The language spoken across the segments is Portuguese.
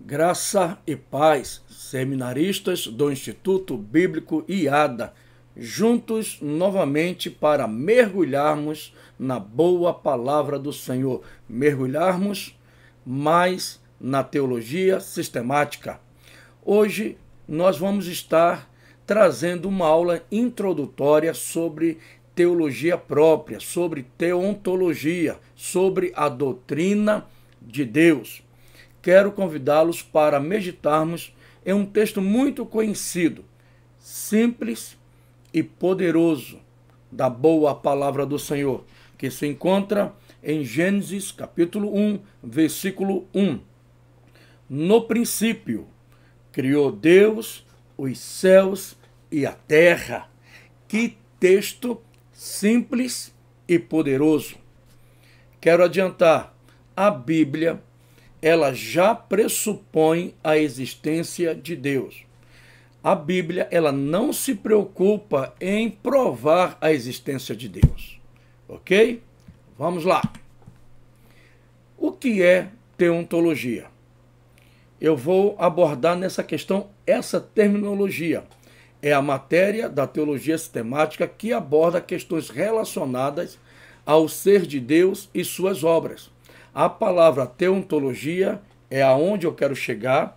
Graça e paz, seminaristas do Instituto Bíblico IADA, juntos novamente para mergulharmos na boa palavra do Senhor, mergulharmos mais na teologia sistemática. Hoje nós vamos estar trazendo uma aula introdutória sobre teologia própria, sobre teontologia, sobre a doutrina de Deus. Quero convidá-los para meditarmos em um texto muito conhecido, simples e poderoso, da boa palavra do Senhor, que se encontra em Gênesis capítulo 1, versículo 1. No princípio, criou Deus os céus e a terra. Que texto simples e poderoso. Quero adiantar, a Bíblia ela já pressupõe a existência de Deus. A Bíblia, ela não se preocupa em provar a existência de Deus. Ok? Vamos lá. O que é teontologia? Eu vou abordar nessa questão essa terminologia. É a matéria da teologia sistemática que aborda questões relacionadas ao ser de Deus e suas obras. A palavra teontologia é aonde eu quero chegar,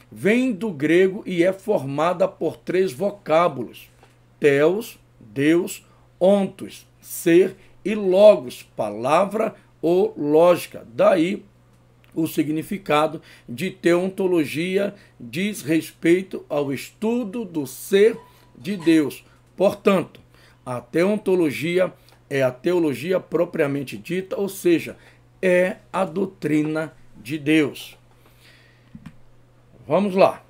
vem do grego e é formada por três vocábulos: theos, Deus, ontos, ser, e logos, palavra ou lógica. Daí o significado de teontologia diz respeito ao estudo do ser de Deus. Portanto, a teontologia é a teologia propriamente dita, ou seja, é a doutrina de Deus. Vamos lá.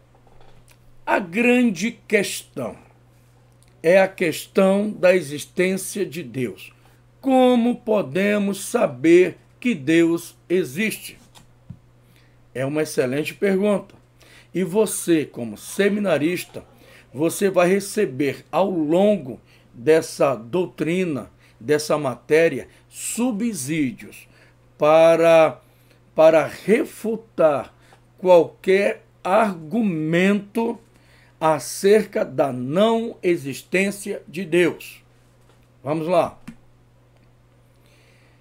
A grande questão é a questão da existência de Deus. Como podemos saber que Deus existe? É uma excelente pergunta. E você, como seminarista, você vai receber ao longo dessa doutrina, dessa matéria, subsídios para refutar qualquer argumento acerca da não existência de Deus. Vamos lá.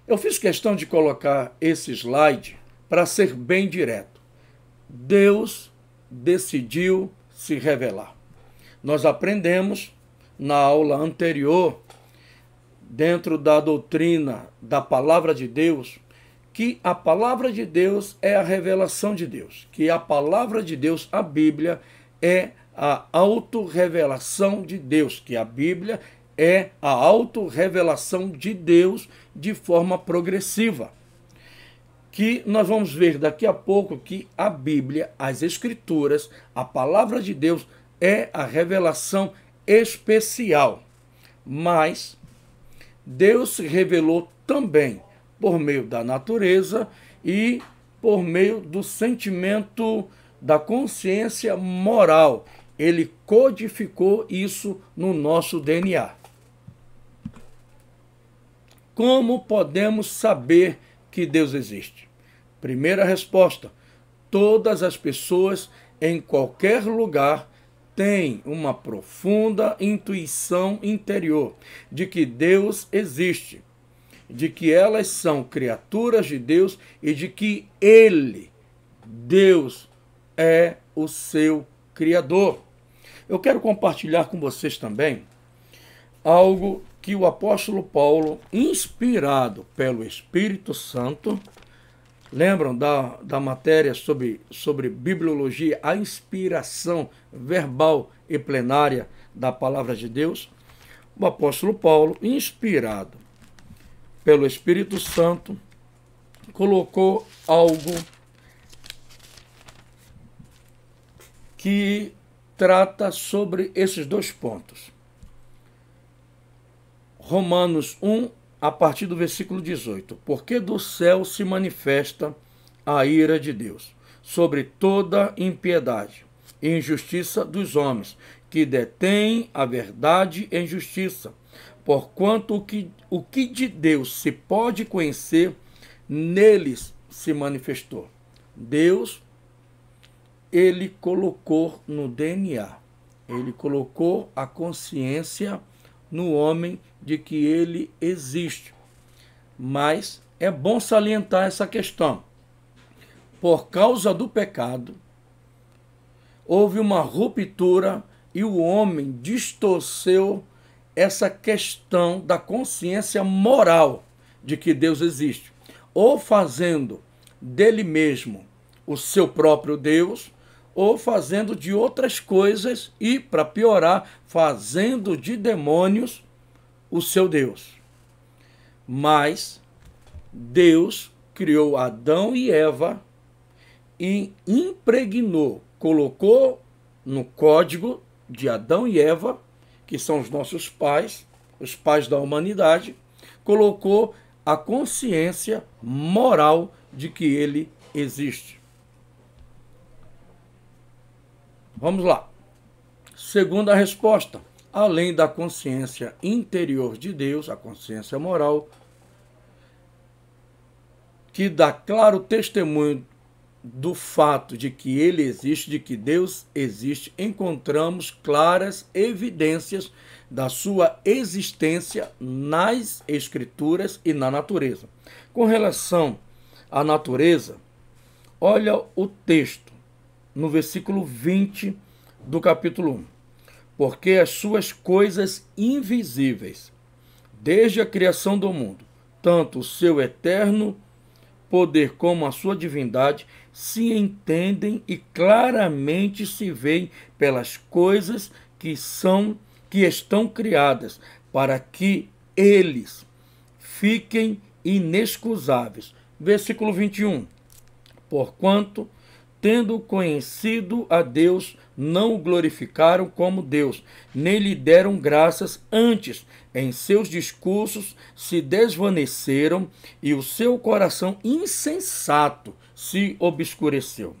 Eu fiz questão de colocar esse slide para ser bem direto. Deus decidiu se revelar. Nós aprendemos na aula anterior, dentro da doutrina da palavra de Deus, que a palavra de Deus é a revelação de Deus, que a palavra de Deus, a Bíblia, é a autorrevelação de Deus, que a Bíblia é a autorrevelação de Deus de forma progressiva. Que nós vamos ver daqui a pouco que a Bíblia, as Escrituras, a palavra de Deus é a revelação especial. Mas Deus se revelou também por meio da natureza e por meio do sentimento da consciência moral. Ele codificou isso no nosso DNA. Como podemos saber que Deus existe? Primeira resposta: todas as pessoas em qualquer lugar têm uma profunda intuição interior de que Deus existe, de que elas são criaturas de Deus e de que Ele, Deus, é o seu Criador. Eu quero compartilhar com vocês também algo que o apóstolo Paulo, inspirado pelo Espírito Santo, lembram da matéria sobre bibliologia, a inspiração verbal e plenária da palavra de Deus? O apóstolo Paulo, inspirado pelo Espírito Santo, colocou algo que trata sobre esses dois pontos. Romanos 1, a partir do versículo 18. Porque do céu se manifesta a ira de Deus sobre toda impiedade e injustiça dos homens, que detêm a verdade em justiça, porquanto o que de Deus se pode conhecer, neles se manifestou. Deus ele colocou no DNA. Ele colocou a consciência no homem de que ele existe. Mas é bom salientar essa questão. Por causa do pecado, houve uma ruptura e o homem distorceu essa questão da consciência moral de que Deus existe, ou fazendo dele mesmo o seu próprio Deus, ou fazendo de outras coisas e, para piorar, fazendo de demônios o seu Deus. Mas Deus criou Adão e Eva e impregnou, colocou no código de Adão e Eva, que são os nossos pais, os pais da humanidade, colocou a consciência moral de que ele existe. Vamos lá. Segunda resposta. Além da consciência interior de Deus, a consciência moral, que dá claro testemunho do fato de que ele existe, de que Deus existe, encontramos claras evidências da sua existência nas Escrituras e na natureza. Com relação à natureza, olha o texto, no versículo 20 do capítulo 1. Porque as suas coisas invisíveis, desde a criação do mundo, tanto o seu eterno poder como a sua divindade, se entendem e claramente se veem pelas coisas que estão criadas, para que eles fiquem inexcusáveis. Versículo 21. Porquanto, tendo conhecido a Deus, não o glorificaram como Deus, nem lhe deram graças, antes, em seus discursos se desvaneceram e o seu coração insensato se obscureceu.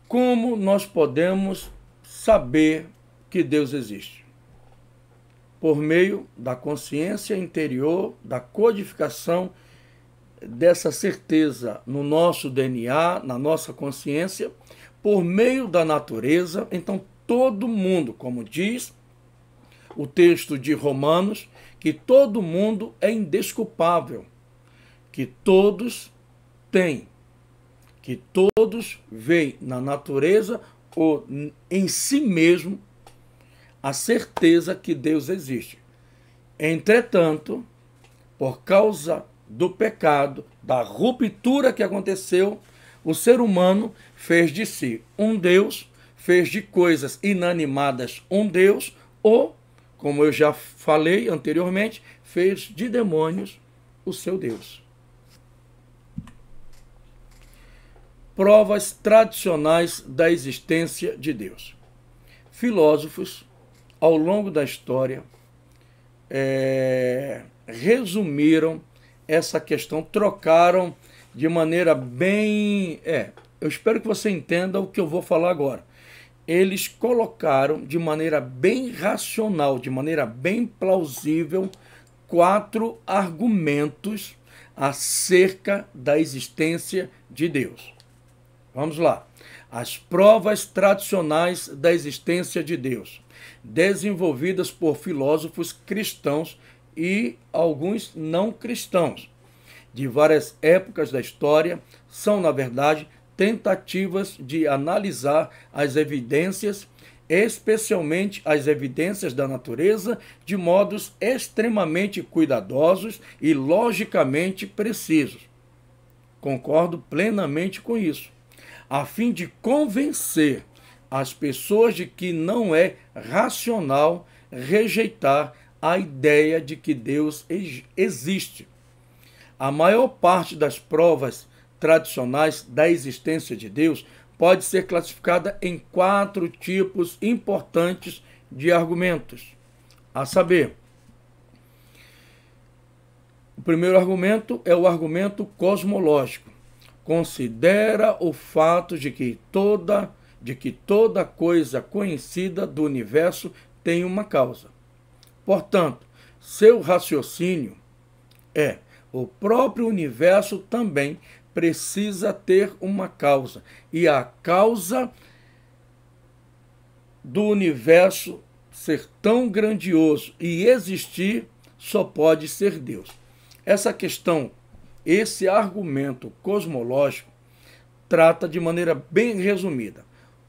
Como nós podemos saber que Deus existe? Por meio da consciência interior, da codificação dessa certeza no nosso DNA, na nossa consciência, por meio da natureza. Então, todo mundo, como diz o texto de Romanos, que todo mundo é indesculpável, que todos têm, que todos veem na natureza ou em si mesmo a certeza que Deus existe. Entretanto, por causa do pecado, da ruptura que aconteceu, o ser humano fez de si um Deus, fez de coisas inanimadas um Deus, ou, como eu já falei anteriormente, fez de demônios o seu Deus. Provas tradicionais da existência de Deus. Filósofos, ao longo da história, resumiram essa questão, trocaram de maneira bem... eu espero que você entenda o que eu vou falar agora. Eles colocaram de maneira bem racional, de maneira bem plausível, 4 argumentos acerca da existência de Deus. Vamos lá. As provas tradicionais da existência de Deus, desenvolvidas por filósofos cristãos e alguns não cristãos, de várias épocas da história, são, na verdade, tentativas de analisar as evidências, especialmente as evidências da natureza, de modos extremamente cuidadosos e logicamente precisos. Concordo plenamente com isso, a fim de convencer as pessoas de que não é racional rejeitar a ideia de que Deus existe. A maior parte das provas tradicionais da existência de Deus pode ser classificada em 4 tipos importantes de argumentos. A saber, o primeiro argumento é o argumento cosmológico. Considera o fato de que toda coisa conhecida do universo tem uma causa. Portanto, seu raciocínio é: o próprio universo também precisa ter uma causa. E a causa do universo ser tão grandioso e existir só pode ser Deus. Essa questão, esse argumento cosmológico, trata de maneira bem resumida.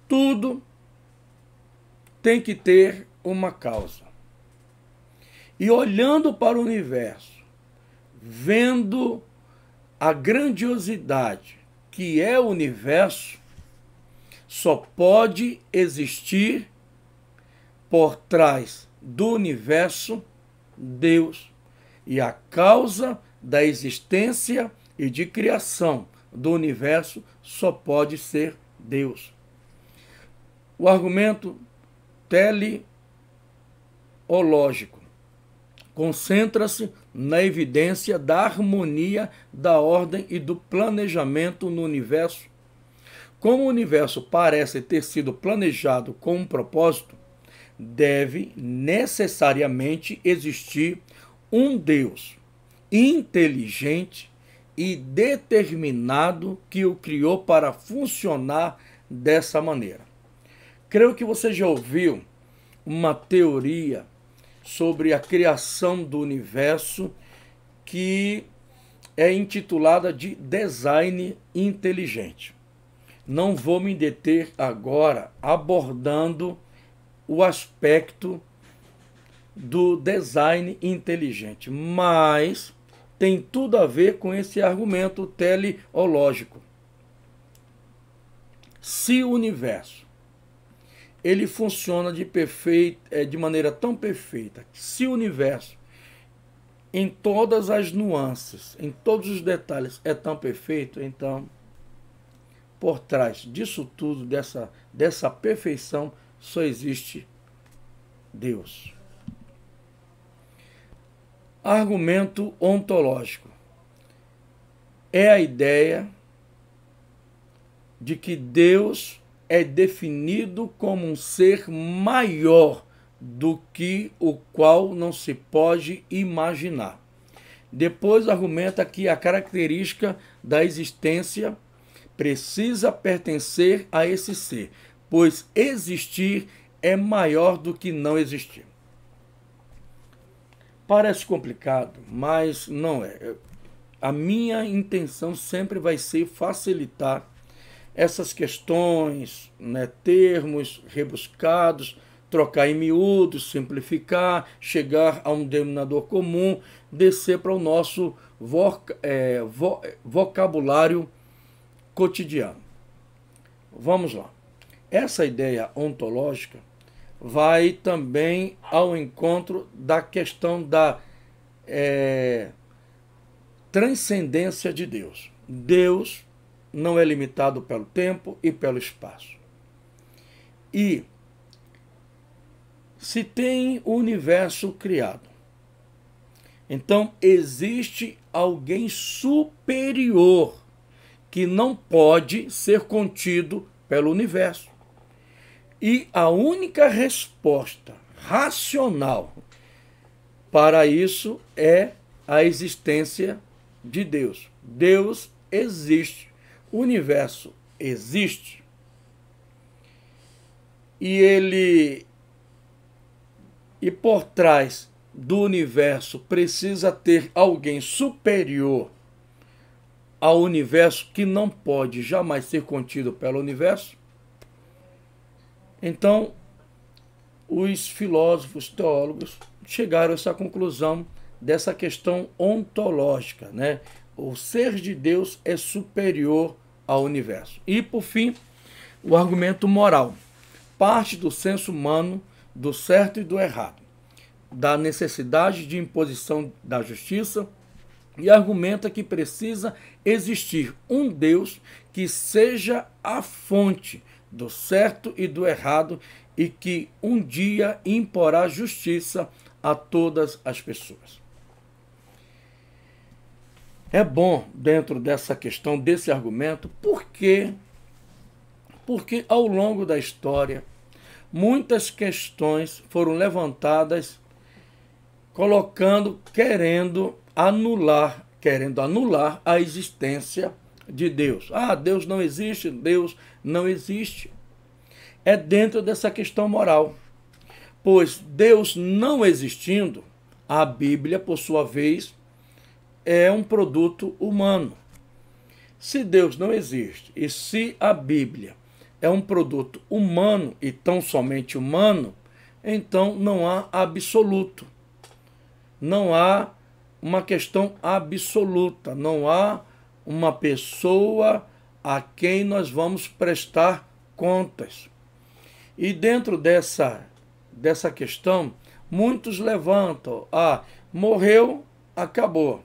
Tudo tem que ter uma causa. E olhando para o universo, vendo a grandiosidade que é o universo, só pode existir por trás do universo Deus. E a causa da existência e de criação do universo só pode ser Deus. O argumento teleológico concentra-se na evidência da harmonia, da ordem e do planejamento no universo. Como o universo parece ter sido planejado com um propósito, deve necessariamente existir um Deus inteligente e determinado que o criou para funcionar dessa maneira. Creio que você já ouviu uma teoria sobre a criação do universo que é intitulada de design inteligente. Não vou me deter agora abordando o aspecto do design inteligente, mas tem tudo a ver com esse argumento teleológico. Se o universo ele funciona de maneira tão perfeita, se o universo, em todas as nuances, em todos os detalhes, é tão perfeito, então, por trás disso tudo, dessa perfeição, só existe Deus. Argumento ontológico é a ideia de que Deus é definido como um ser maior do que o qual não se pode imaginar. Depois argumenta que a característica da existência precisa pertencer a esse ser, pois existir é maior do que não existir. Parece complicado, mas não é. A minha intenção sempre vai ser facilitar essas questões, né, termos rebuscados, trocar em miúdos, simplificar, chegar a um denominador comum, descer para o nosso vocabulário cotidiano. Vamos lá. Essa ideia ontológica vai também ao encontro da questão da transcendência de Deus. Deus não é limitado pelo tempo e pelo espaço. E se tem o universo criado, então existe alguém superior que não pode ser contido pelo universo. E a única resposta racional para isso é a existência de Deus. Deus existe. O universo existe e por trás do universo precisa ter alguém superior ao universo que não pode jamais ser contido pelo universo. Então, os filósofos, teólogos chegaram a essa conclusão dessa questão ontológica, né? O ser de Deus é superior ao universo. E, por fim, o argumento moral. Parte do senso humano do certo e do errado, da necessidade de imposição da justiça, e argumenta que precisa existir um Deus que seja a fonte do certo e do errado e que um dia imporá justiça a todas as pessoas. É bom, dentro dessa questão, desse argumento, porque ao longo da história, muitas questões foram levantadas querendo anular a existência de Deus. Ah, Deus não existe, Deus não existe. É dentro dessa questão moral. Pois Deus não existindo, a Bíblia, por sua vez, é um produto humano. Se Deus não existe e se a Bíblia é um produto humano e tão somente humano, então não há absoluto. Não há uma questão absoluta. Não há uma pessoa a quem nós vamos prestar contas. E dentro dessa questão, muitos levantam: ah, morreu, acabou.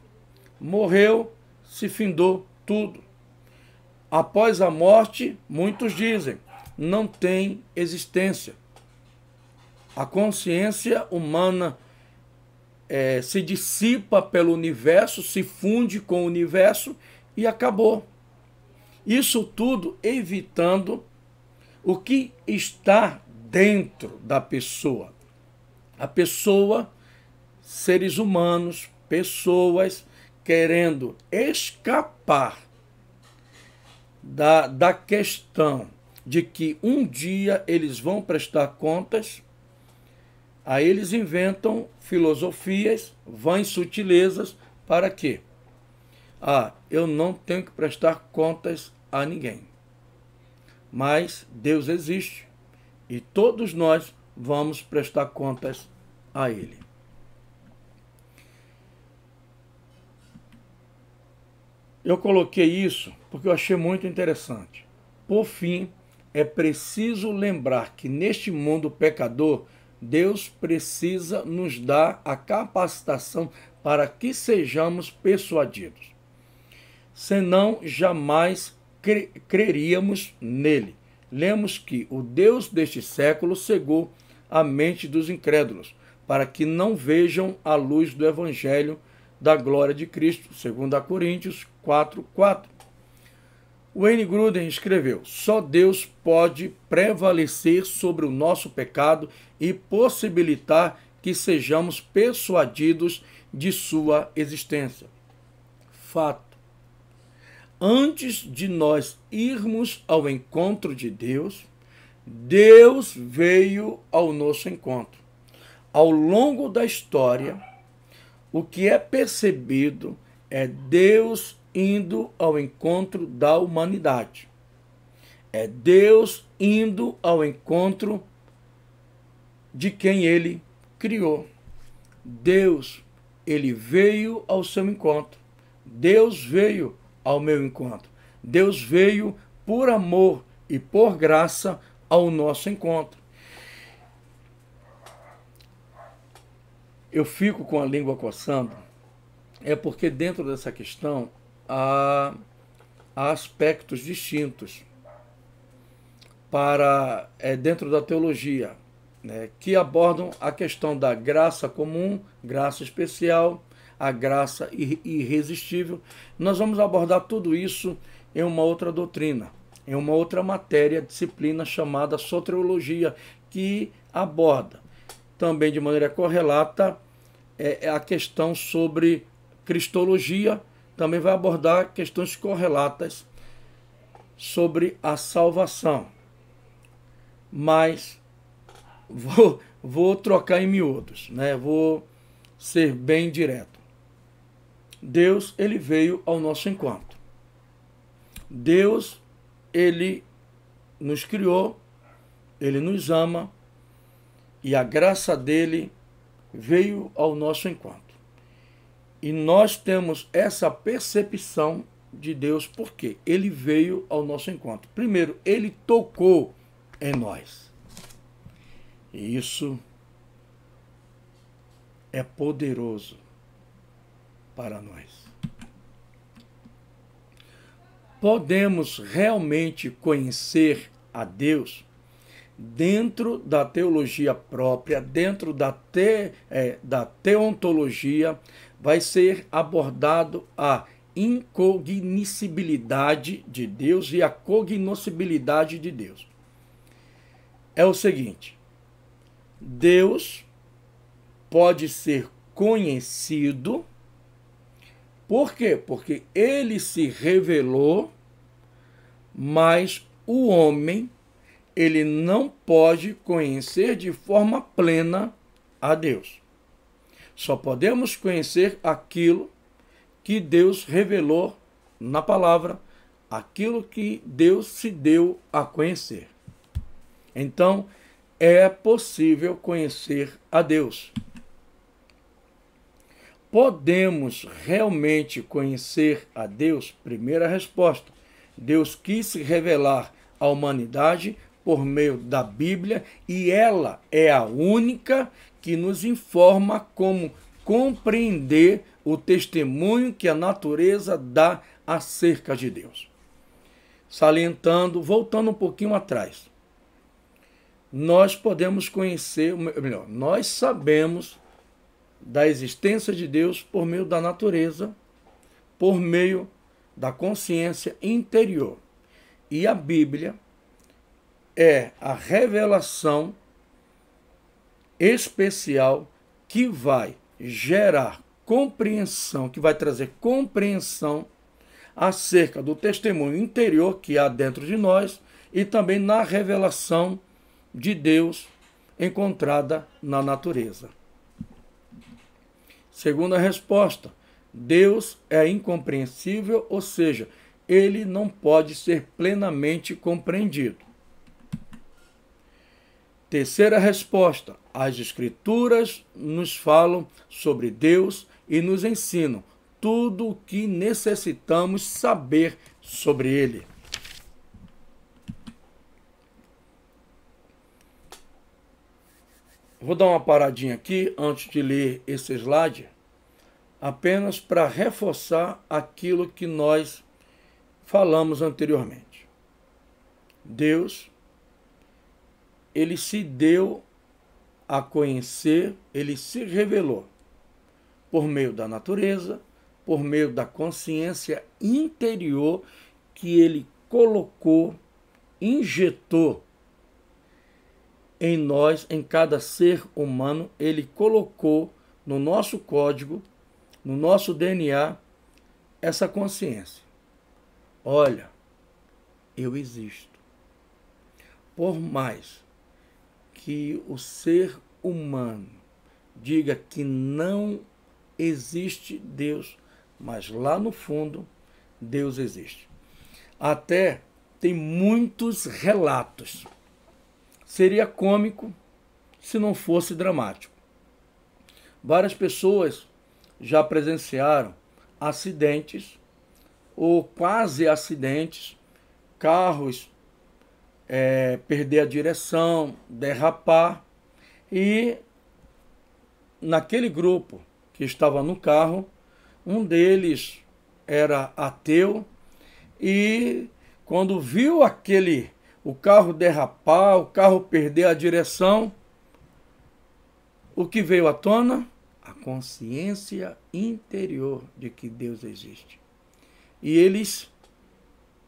Morreu, se findou tudo. Após a morte, muitos dizem, não tem existência. A consciência humana se dissipa pelo universo, se funde com o universo e acabou. Isso tudo evitando o que está dentro da pessoa. A pessoa, seres humanos, pessoas querendo escapar da questão de que um dia eles vão prestar contas, aí eles inventam filosofias, vãs sutilezas, para quê? Ah, eu não tenho que prestar contas a ninguém. Mas Deus existe e todos nós vamos prestar contas a Ele. Eu coloquei isso porque eu achei muito interessante. Por fim, é preciso lembrar que neste mundo pecador, Deus precisa nos dar a capacitação para que sejamos persuadidos. Senão, jamais creríamos nele. Lemos que o Deus deste século cegou a mente dos incrédulos, para que não vejam a luz do Evangelho da glória de Cristo, 2 Coríntios 4:4. Wayne Grudem escreveu: só Deus pode prevalecer sobre o nosso pecado e possibilitar que sejamos persuadidos de sua existência. Fato. Antes de nós irmos ao encontro de Deus, Deus veio ao nosso encontro. Ao longo da história, o que é percebido é Deus indo ao encontro da humanidade. É Deus indo ao encontro de quem Ele criou. Deus, Ele veio ao seu encontro. Deus veio ao meu encontro. Deus veio por amor e por graça ao nosso encontro. Eu fico com a língua coçando, é porque dentro dessa questão há aspectos distintos dentro da teologia, né, que abordam a questão da graça comum, graça especial, a graça irresistível. Nós vamos abordar tudo isso em uma outra doutrina, em uma outra matéria, disciplina chamada soteriologia, que aborda também de maneira correlata a questão sobre cristologia, também vai abordar questões correlatas sobre a salvação. Mas vou trocar em miúdos, né? Vou ser bem direto. Deus, Ele veio ao nosso encontro. Deus, Ele nos criou, Ele nos ama, e a graça dele veio ao nosso encontro. E nós temos essa percepção de Deus porque Ele veio ao nosso encontro. Primeiro, Ele tocou em nós. E isso é poderoso para nós. Podemos realmente conhecer a Deus dentro da teologia própria, dentro da teontologia, vai ser abordado a incognoscibilidade de Deus e a cognoscibilidade de Deus. É o seguinte: Deus pode ser conhecido Por quê? Porque ele se revelou, mas o homem, ele não pode conhecer de forma plena a Deus. Só podemos conhecer aquilo que Deus revelou na palavra, aquilo que Deus se deu a conhecer. Então, é possível conhecer a Deus. Podemos realmente conhecer a Deus? Primeira resposta: Deus quis se revelar à humanidade por meio da Bíblia e ela é a única que nos informa como compreender o testemunho que a natureza dá acerca de Deus. Salientando, voltando um pouquinho atrás, nós podemos conhecer, melhor, nós sabemos da existência de Deus por meio da natureza, por meio da consciência interior. E a Bíblia é a revelação especial que vai gerar compreensão, que vai trazer compreensão acerca do testemunho interior que há dentro de nós e também na revelação de Deus encontrada na natureza. Segunda resposta: Deus é incompreensível, ou seja, ele não pode ser plenamente compreendido. Terceira resposta: as Escrituras nos falam sobre Deus e nos ensinam tudo o que necessitamos saber sobre Ele. Vou dar uma paradinha aqui antes de ler esse slide, apenas para reforçar aquilo que nós falamos anteriormente. Deus, ele se deu a conhecer, ele se revelou por meio da natureza, por meio da consciência interior que ele colocou, injetou em nós, em cada ser humano, ele colocou no nosso código, no nosso DNA, essa consciência. Olha, eu existo. Por mais que o ser humano diga que não existe Deus, mas lá no fundo, Deus existe. Até tem muitos relatos. Seria cômico se não fosse dramático. Várias pessoas já presenciaram acidentes ou quase acidentes, carros perder a direção, derrapar, e naquele grupo que estava no carro, um deles era ateu e quando viu o carro derrapar, o carro perder a direção, o que veio à tona? A consciência interior de que Deus existe. E eles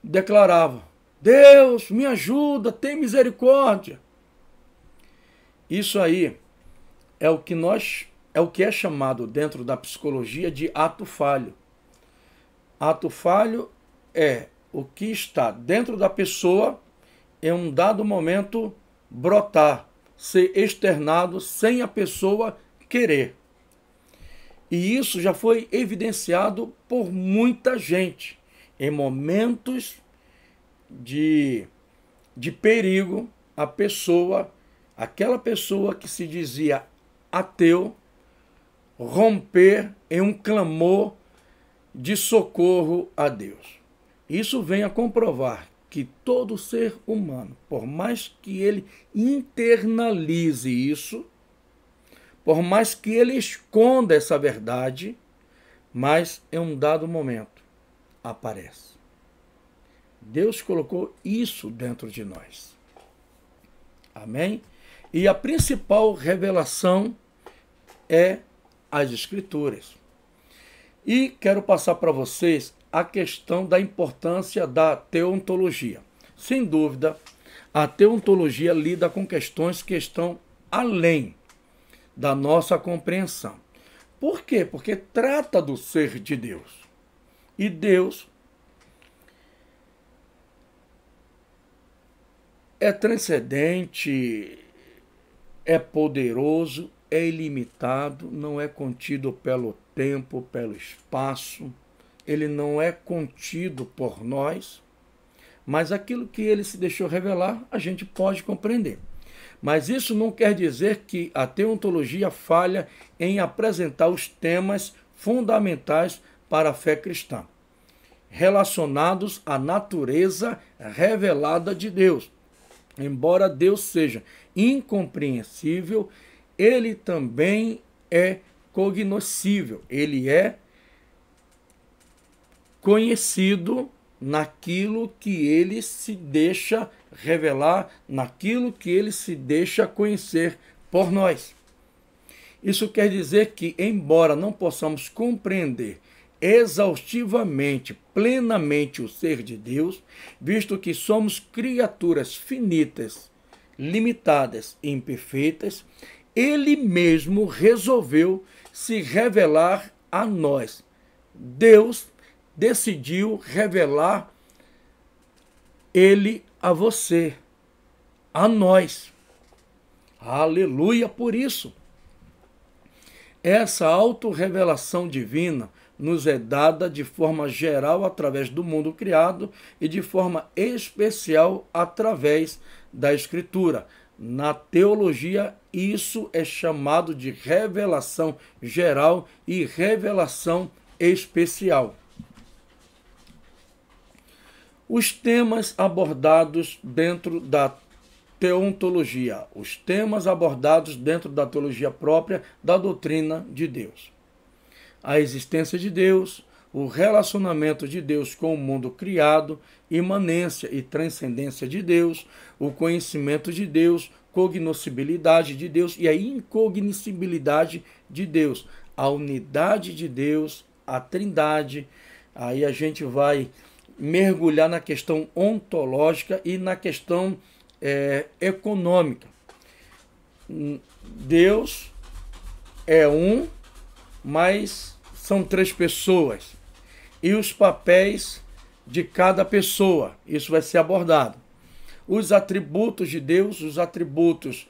declaravam: Deus, me ajuda, tem misericórdia. Isso aí é o que é chamado dentro da psicologia de ato falho. Ato falho é o que está dentro da pessoa em um dado momento brotar, ser externado sem a pessoa querer. E isso já foi evidenciado por muita gente. Em momentos de perigo, aquela pessoa que se dizia ateu, romper em um clamor de socorro a Deus. Isso vem a comprovar que todo ser humano, por mais que ele internalize isso, por mais que ele esconda essa verdade, mas em um dado momento aparece. Deus colocou isso dentro de nós. Amém? E a principal revelação é as Escrituras. E quero passar para vocês a questão da importância da teontologia. Sem dúvida, a teontologia lida com questões que estão além da nossa compreensão. Por quê? Porque trata do ser de Deus. E Deus é transcendente, é poderoso, é ilimitado, não é contido pelo tempo, pelo espaço, ele não é contido por nós, mas aquilo que ele se deixou revelar, a gente pode compreender. Mas isso não quer dizer que a teontologia falha em apresentar os temas fundamentais para a fé cristã, relacionados à natureza revelada de Deus. Embora Deus seja incompreensível, ele também é cognoscível, ele é conhecido naquilo que ele se deixa revelar, naquilo que ele se deixa conhecer por nós. Isso quer dizer que, embora não possamos compreender exaustivamente, plenamente o ser de Deus, visto que somos criaturas finitas, limitadas e imperfeitas, ele mesmo resolveu se revelar a nós. Deus decidiu revelar ele a você, a nós. Aleluia por isso. Essa autorrevelação divina nos é dada de forma geral através do mundo criado e de forma especial através da Escritura. Na teologia, isso é chamado de revelação geral e revelação especial. Os temas abordados dentro da teontologia, os temas abordados dentro da teologia própria da doutrina de Deus. A existência de Deus, o relacionamento de Deus com o mundo criado, imanência e transcendência de Deus, o conhecimento de Deus, cognoscibilidade de Deus e a incognoscibilidade de Deus, a unidade de Deus, a trindade. Aí a gente vai mergulhar na questão ontológica e na questão econômica. Deus é um, mas são três pessoas. E os papéis de cada pessoa, isso vai ser abordado. Os atributos de Deus, os atributos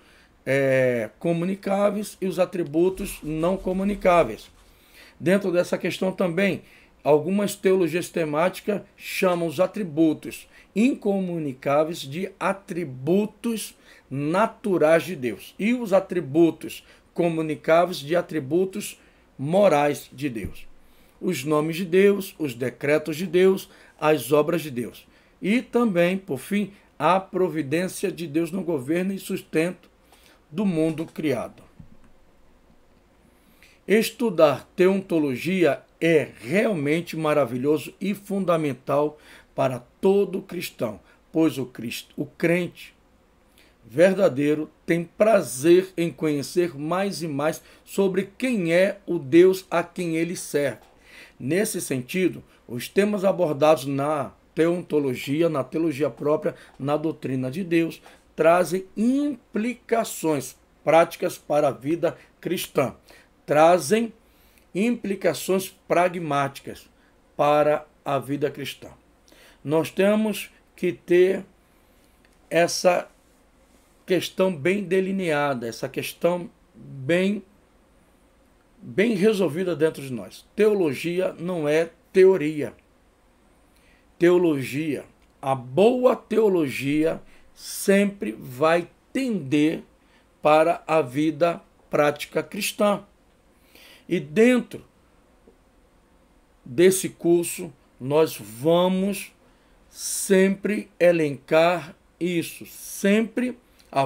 comunicáveis e os atributos não comunicáveis. Dentro dessa questão também, algumas teologias temáticas chamam os atributos incomunicáveis de atributos naturais de Deus e os atributos comunicáveis de atributos morais de Deus. Os nomes de Deus, os decretos de Deus, as obras de Deus. E também, por fim, a providência de Deus no governo e sustento do mundo criado. Estudar teontologia é realmente maravilhoso e fundamental para todo cristão, pois o crente verdadeiro tem prazer em conhecer mais e mais sobre quem é o Deus a quem ele serve. Nesse sentido, os temas abordados na teontologia, na teologia própria, na doutrina de Deus, trazem implicações práticas para a vida cristã, trazem implicações pragmáticas para a vida cristã. Nós temos que ter essa questão bem delineada, essa questão bem resolvida dentro de nós. Teologia não é teoria. Teologia, a boa teologia sempre vai tender para a vida prática cristã. E dentro desse curso, nós vamos sempre elencar isso, sempre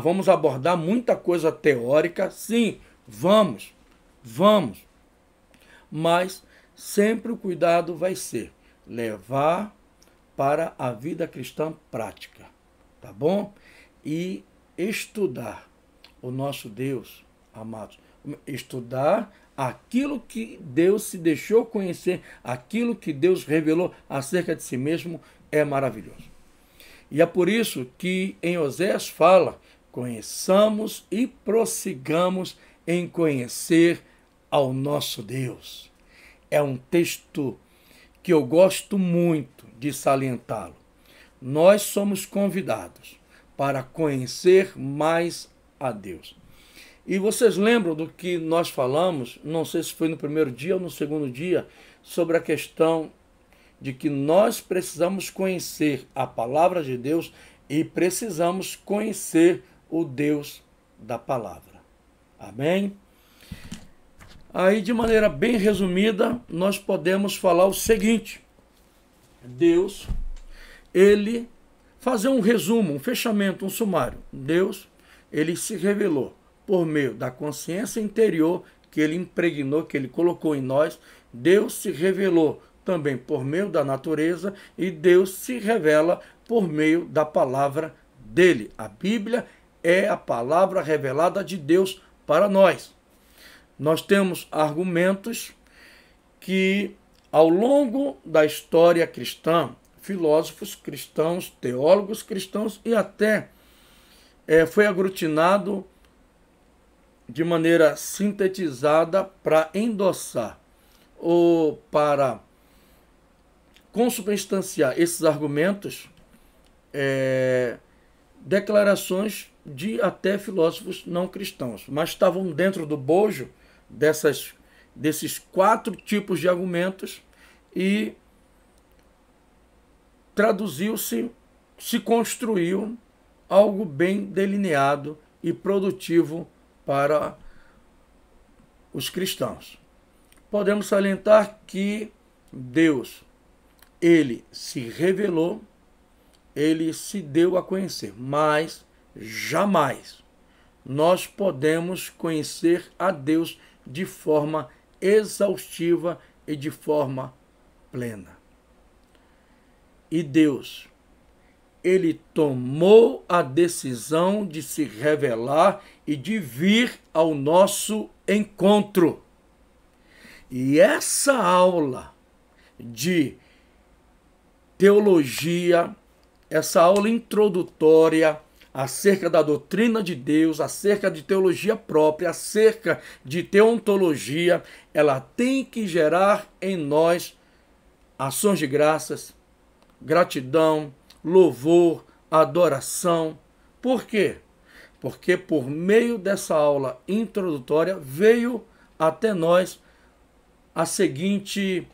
vamos abordar muita coisa teórica, sim, vamos, mas sempre o cuidado vai ser levar para a vida cristã prática, tá bom? E estudar o nosso Deus, amados, estudar aquilo que Deus se deixou conhecer, aquilo que Deus revelou acerca de si mesmo é maravilhoso. E é por isso que em Oséias fala: conheçamos e prossigamos em conhecer ao nosso Deus. É um texto que eu gosto muito de salientá-lo. Nós somos convidados para conhecer mais a Deus. E vocês lembram do que nós falamos, não sei se foi no primeiro dia ou no segundo dia, sobre a questão de que nós precisamos conhecer a palavra de Deus e precisamos conhecer o Deus da palavra. Amém? Aí, de maneira bem resumida, nós podemos falar o seguinte: Deus, ele, fazer um resumo, um fechamento, um sumário. Deus, ele se revelou por meio da consciência interior que ele impregnou, que ele colocou em nós. Deus se revelou também por meio da natureza e Deus se revela por meio da palavra dele. A Bíblia é a palavra revelada de Deus para nós. Nós temos argumentos que, ao longo da história cristã, filósofos cristãos, teólogos cristãos e até foi aglutinado de maneira sintetizada para endossar ou para consubstanciar esses argumentos, declarações de até filósofos não cristãos, mas estavam dentro do bojo desses 4 tipos de argumentos e traduziu-se, se construiu algo bem delineado e produtivo para os cristãos. Podemos salientar que Deus, ele se revelou, ele se deu a conhecer, mas jamais nós podemos conhecer a Deus de forma exaustiva e de forma plena. E Deus, ele tomou a decisão de se revelar e de vir ao nosso encontro. E essa aula de teologia, essa aula introdutória acerca da doutrina de Deus, acerca de teologia própria, acerca de teontologia, ela tem que gerar em nós ações de graças, gratidão, louvor, adoração. Por quê? Porque por meio dessa aula introdutória veio até nós a seguinte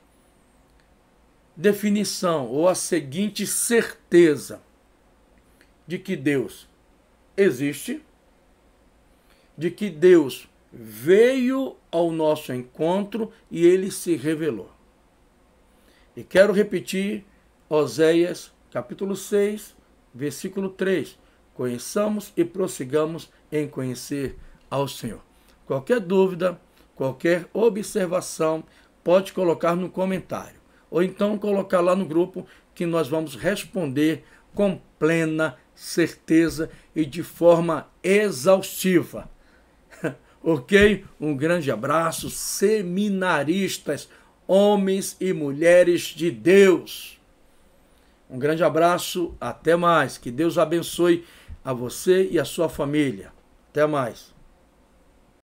definição ou a seguinte certeza de que Deus existe, de que Deus veio ao nosso encontro e ele se revelou. E quero repetir Oséias, capítulo 6, versículo 3. Conheçamos e prossigamos em conhecer ao Senhor. Qualquer dúvida, qualquer observação, pode colocar no comentário. Ou então colocar lá no grupo que nós vamos responder com plena certeza e de forma exaustiva. Ok? Um grande abraço, seminaristas, homens e mulheres de Deus. Um grande abraço, até mais. Que Deus abençoe a você e a sua família. Até mais.